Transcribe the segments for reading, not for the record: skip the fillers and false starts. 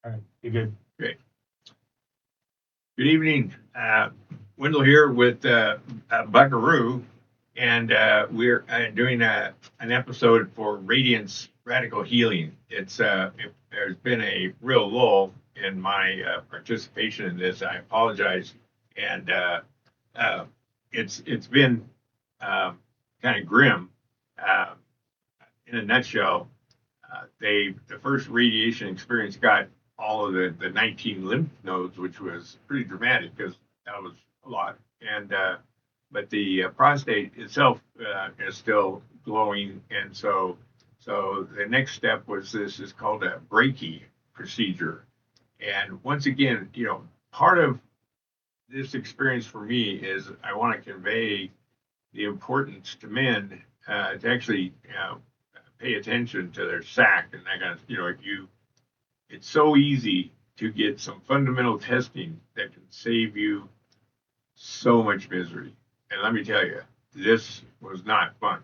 All right, you good? Great. Good evening. Wendell here with Buckaroo, and we're doing an episode for Radiance Radical Healing. There's been a real lull in my participation in this. I apologize, and uh, it's been kind of grim. Uh, in a nutshell, the first radiation experience got all of the 19 lymph nodes, which was pretty dramatic because that was a lot. And but the prostate itself is still glowing, and so the next step was this is called a brachy procedure. And once again, part of this experience for me is I want to convey the importance to men to actually pay attention to their sac and that kind of, it's so easy to get some fundamental testing that can save you so much misery. And let me tell you, this was not fun.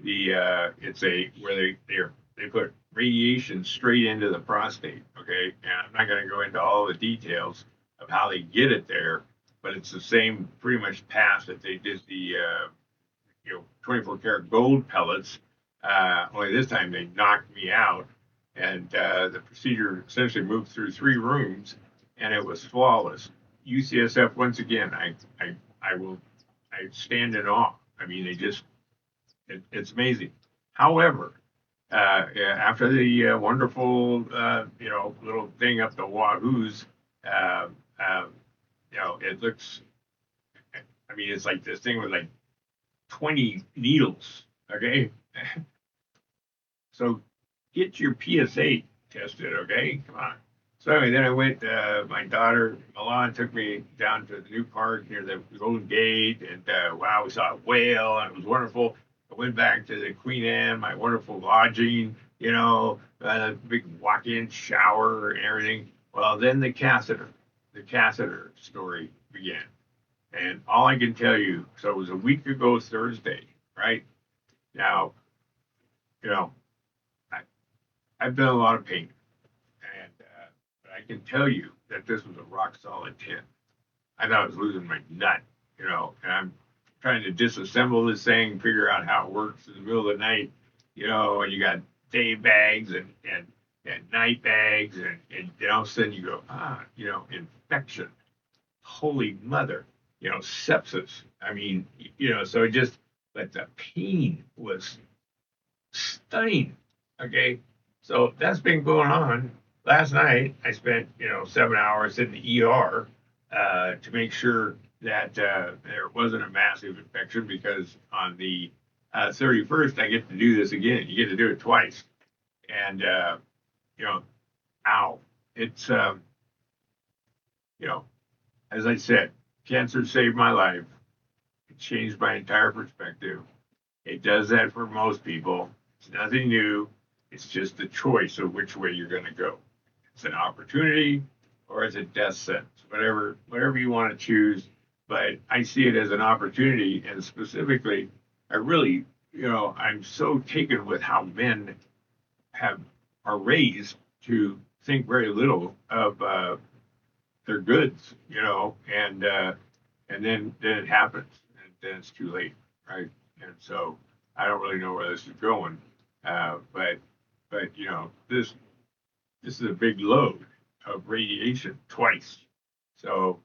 It's a where they put radiation straight into the prostate. Okay, and I'm not going to go into all the details of how they get it there, but it's the same pretty much path that they did the 24 karat gold pellets. Only this time they knocked me out, and the procedure essentially moved through 3 rooms, and it was flawless. UCSF once again, I stand in awe. I mean, it's amazing. However, after the wonderful little thing up the wahoos, uh, uh, it looks. I mean, it's like this thing with like 20 needles. Okay, so get your PSA tested. Okay, come on. So anyway, then I went. My daughter Milan took me down to the new park near the Golden Gate, and wow, we saw a whale, and it was wonderful. I went back to the Queen Anne, my wonderful lodging. Big walk-in shower and everything. Well, then the catheter story began, and all I can tell you. So it was a week ago Thursday, right? Now, you know, I, I've done a lot of painting, and but I can tell you that this was a rock solid 10. I thought I was losing my nut, and I'm trying to disassemble this thing, figure out how it works in the middle of the night, and you got day bags and night bags, and then all of a sudden you go, infection, holy mother, sepsis. I mean, so it just, but the pain was stunning. Okay. So that's been going on. Last night, I spent, 7 hours in the ER to make sure that there wasn't a massive infection because on the 31st, I get to do this again. You get to do it twice. And, you know, ow. It's, you know, as I said, cancer saved my life. It changed my entire perspective. It does that for most people. It's nothing new. It's just the choice of which way you're going to go. It's an opportunity or it's a death sentence, whatever you want to choose. But I see it as an opportunity, and specifically, I really, I'm so taken with how men have are raised to think very little of their goods, and then it happens, and then it's too late, right? And so I don't really know where this is going, but this is a big load of radiation twice. So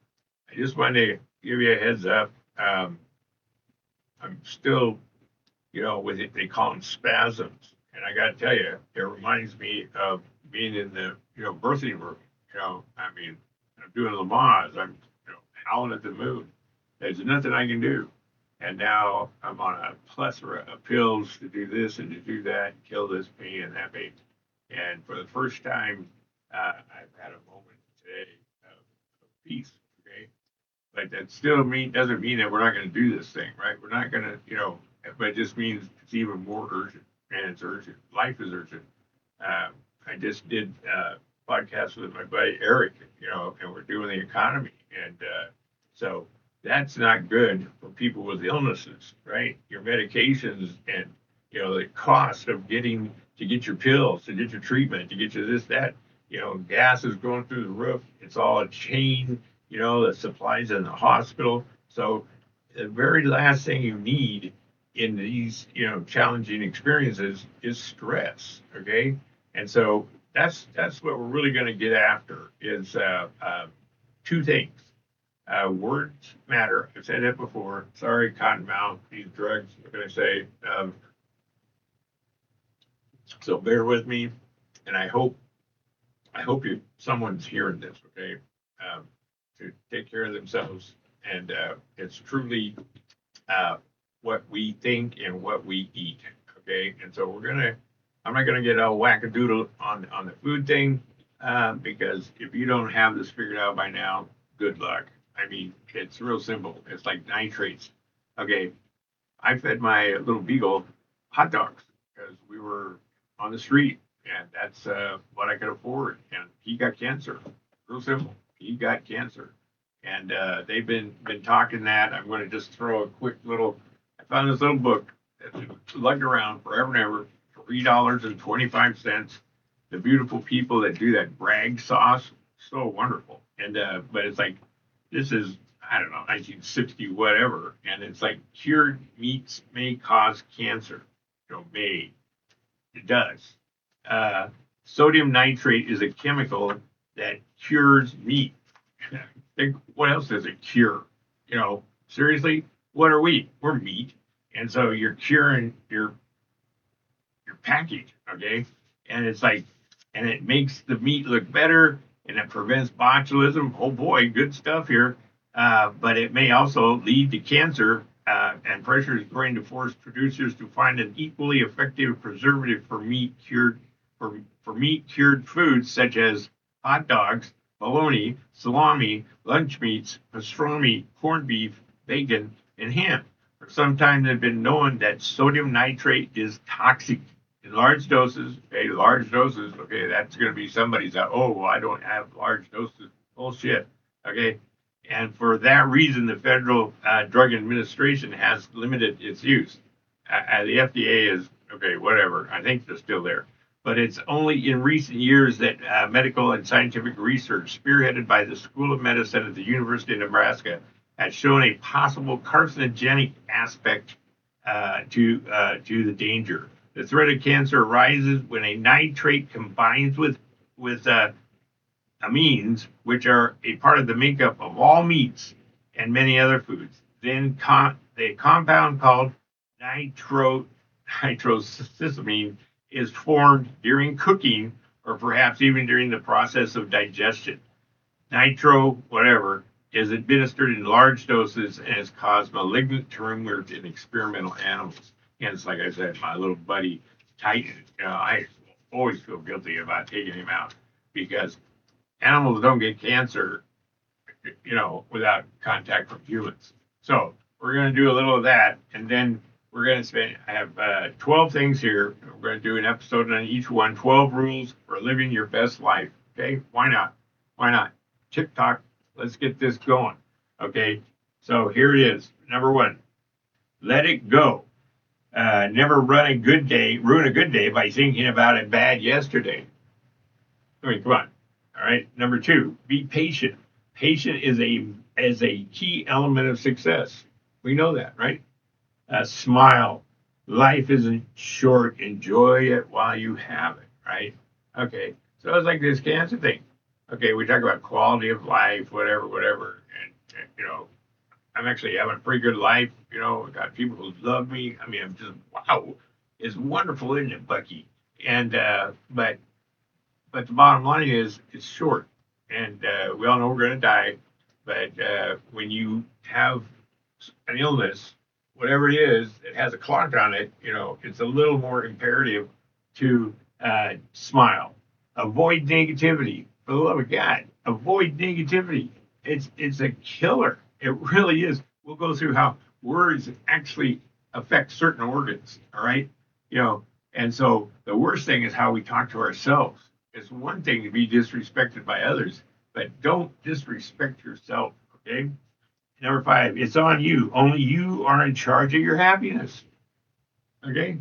I just wanted to give you a heads up. I'm still, with it, they call them spasms. And I got to tell you, it reminds me of being in the, birthing room. I mean, I'm doing Lamaze. I'm, howling at the moon. There's nothing I can do. And now I'm on a plethora of pills to do this and to do that, kill this pain and that pain. And for the first time, I've had a moment today of peace. Okay, but that still doesn't mean that we're not going to do this thing, right? We're not going to, but it just means it's even more urgent, and it's urgent. Life is urgent. I just did a podcast with my buddy Eric, and we're doing the economy, and so that's not good for people with illnesses, right? Your medications and the cost of getting to get your pills, to get your treatment, to get you this, that. gas is going through the roof. It's all a chain, the supplies in the hospital. So the very last thing you need in these, challenging experiences is stress. Okay. And so that's what we're really going to get after is two things. Words matter. I've said it before. Sorry, cottonmouth, these drugs. What can I say? So bear with me, and I hope someone's hearing this. Okay, to take care of themselves, and it's truly what we think and what we eat. Okay, and so I'm not gonna get all wackadoodle on the food thing because if you don't have this figured out by now, good luck. I mean, it's real simple. It's like nitrates. Okay, I fed my little beagle hot dogs because we were on the street, and that's what I could afford. And he got cancer. Real simple. He got cancer, and they've been talking that. I'm going to just throw a quick little. I found this little book that's lugged around forever and ever. $3.25. The beautiful people that do that brag sauce, so wonderful. And but it's like this is I don't know 1960 whatever, and it's like cured meats may cause cancer. May it does. Sodium nitrate is a chemical that cures meat. Think, what else does it cure? Seriously, what are we? We're meat, and so you're curing your package, okay? And it's like, and it makes the meat look better, and it prevents botulism. Oh boy, good stuff here. But it may also lead to cancer, and pressure is going to force producers to find an equally effective preservative for meat cured foods such as hot dogs, bologna, salami, lunch meats, pastrami, corned beef, bacon, and ham. For some time, it has been known that sodium nitrate is toxic in large doses. Okay, that's going to be somebody's, oh, well, I don't have large doses. Bullshit. Okay. And for that reason, the Federal Drug Administration has limited its use. The FDA is, okay, whatever. I think they're still there. But it's only in recent years that medical and scientific research, spearheaded by the School of Medicine at the University of Nebraska, has shown a possible carcinogenic aspect to the danger. The threat of cancer arises when a nitrate combines with amines, which are a part of the makeup of all meats and many other foods. Then the compound called nitrosamine is formed during cooking or perhaps even during the process of digestion. Whatever, is administered in large doses and has caused malignant tumors in experimental animals. And it's like I said, my little buddy Titan, I always feel guilty about taking him out because animals don't get cancer, without contact from humans. So we're going to do a little of that, and then we're going to I have 12 things here. We're going to do an episode on each one, 12 rules for living your best life. Okay? Why not? Why not? TikTok, let's get this going. Okay? So here it is. Number one, let it go. Never ruin a good day by thinking about a bad yesterday. I mean, come on. All right. Number two, be patient. Patient is a key element of success. We know that, right? Smile. Life isn't short. Enjoy it while you have it, right? Okay. So it's like this cancer thing. Okay, we talk about quality of life, whatever. And I'm actually having a pretty good life. I've got people who love me. I mean, I'm just, wow. It's wonderful, isn't it, Bucky? And, but the bottom line is it's short. And we all know we're going to die. But when you have an illness, whatever it is, it has a clock on it, it's a little more imperative to smile. Avoid negativity. For the love of God, avoid negativity. It's a killer. It really is. We'll go through how words actually affect certain organs. All right. And so the worst thing is how we talk to ourselves. It's one thing to be disrespected by others, but don't disrespect yourself. Okay. Number 5, it's on you. Only you are in charge of your happiness. Okay.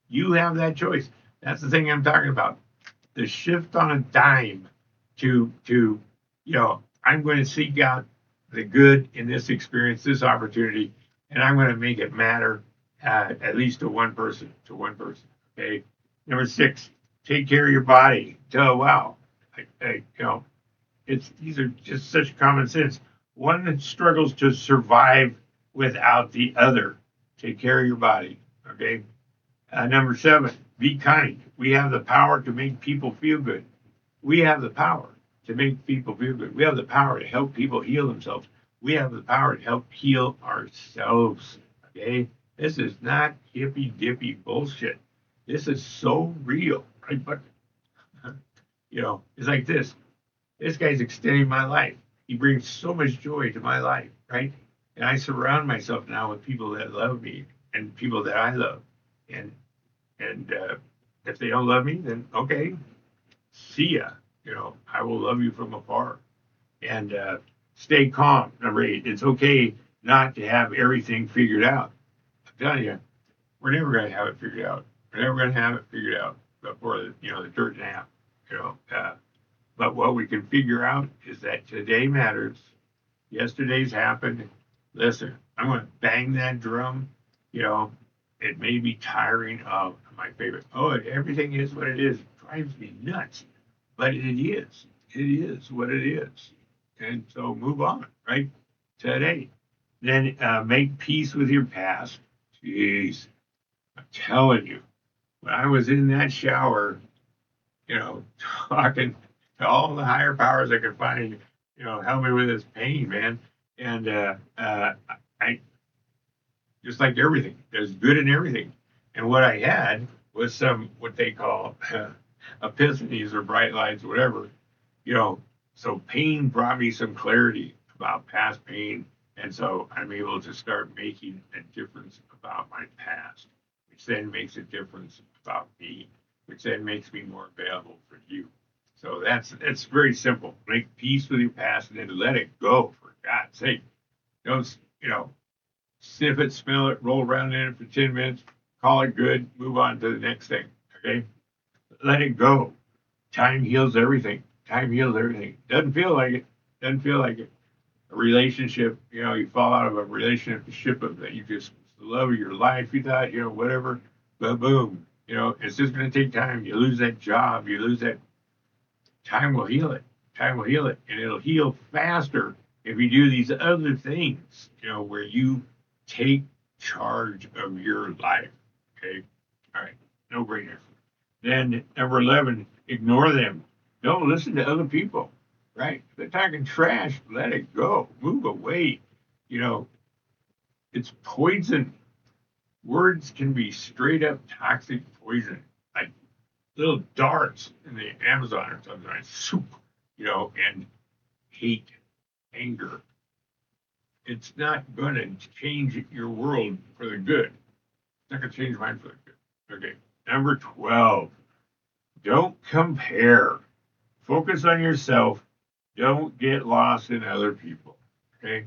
You have that choice. That's the thing I'm talking about. the shift on a dime to I'm going to seek out the good in this experience, this opportunity, and I'm going to make it matter at least to one person, Okay. Number 6, take care of your body. Duh, wow. These are just such common sense. One that struggles to survive without the other. Take care of your body. Okay. Number 7, be kind. We have the power to make people feel good. We have the power to make people feel good. We have the power to help people heal themselves. We have the power to help heal ourselves. Okay? This is not hippy dippy bullshit. This is so real. Right? But, it's like this. This guy's extending my life. He brings so much joy to my life, right? And I surround myself now with people that love me and people that I love. And if they don't love me, then okay, see ya. I will love you from afar. And stay calm. Number 8, it's okay not to have everything figured out. I'm telling you, we're never going to have it figured out. We're never going to have it figured out before the dirt nap. But what we can figure out is that today matters. Yesterday's happened. Listen, I'm going to bang that drum. It may be tiring. Oh, my favorite. Oh, everything is what it is. It drives me nuts. But it is. It is what it is. And so move on, right? Today. Then make peace with your past. Jeez. I'm telling you, when I was in that shower, talking to all the higher powers I could find, help me with this pain, man. And I just like everything, there's good in everything. And what I had was some what they call epiphanies or bright lights, whatever. So pain brought me some clarity about past pain, and so I'm able to start making a difference about my past, which then makes a difference about me, which then makes me more available for you. So that's very simple. Make peace with your past and then let it go. For God's sake, don't sniff it, smell it, roll around in it for 10 minutes, call it good, move on to the next thing. Okay, let it go. Time heals everything. Time heals everything. Doesn't feel like it. Doesn't feel like it. A relationship, you fall out of a relationship that you just the love of your life, you thought, whatever, but boom, it's just going to take time. You lose that job, you lose that. Time will heal it. Time will heal it, and it'll heal faster if you do these other things, where you take charge of your life. Okay, all right, no brainer. Then number 11, ignore them. Don't listen to other people. Right? If they're talking trash, let it go. Move away. It's poison. Words can be straight up toxic poison, like little darts in the Amazon or something. Like soup, and hate, anger. It's not going to change your world for the good. It's not going to change mine for the good. Okay. Number 12, don't compare. Focus on yourself. Don't get lost in other people. Okay.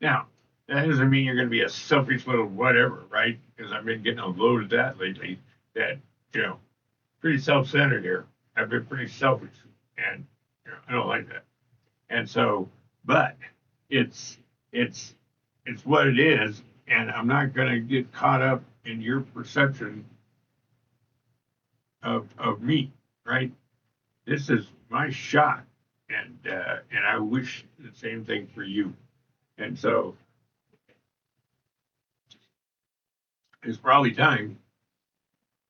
Now, that doesn't mean you're going to be a selfish little whatever, right? Because I've been getting a load of that lately. That pretty self-centered here. I've been pretty selfish, and I don't like that. And so, but it's what it is, and I'm not going to get caught up in your perception of me, right? This is my shot, and I wish the same thing for you. And so it's probably time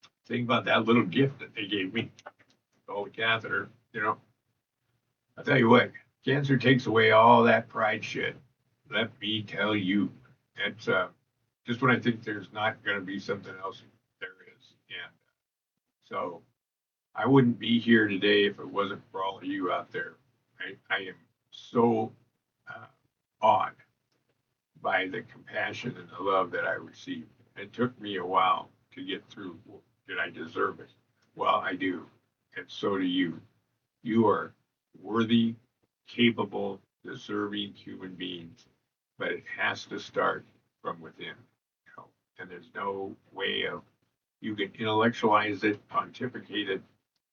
to think about that little gift that they gave me, the old catheter. I'll tell you what, cancer takes away all that pride shit. Let me tell you, it's just when I think there's not going to be something else, there is. And so I wouldn't be here today if it wasn't for all of you out there. I am so awed by the compassion and the love that I received. It took me a while to get through. Did I deserve it? Well, I do. And so do you. You are worthy, capable, deserving human beings, but it has to start from within. And there's no way of, you can intellectualize it, pontificate it,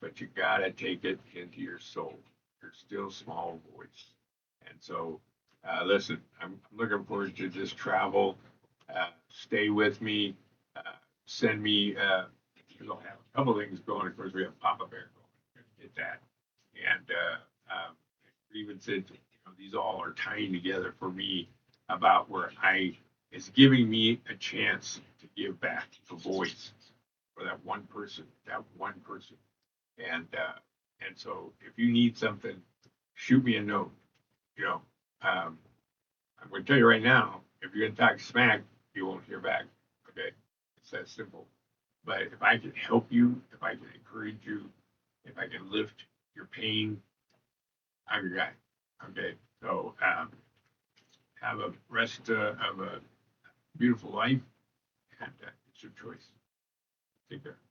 but you gotta take it into your soul. Your still small voice. And so, listen, I'm looking forward to this travel. Stay with me. Uh, Send me. We'll have a couple things going. Of course, we have Papa Bear going. Get that. And even said, these all are tying together for me about where it's giving me a chance to give back a voice for that one person, and so if you need something, shoot me a note. You know, um, I'm going to tell you right now, if you're going to talk smack, you won't hear back. Okay, it's that simple. But if I can help you, if I can encourage you, if I can lift your pain, I'm your guy. Okay, so have a rest of a beautiful life, and it's your choice. Take care.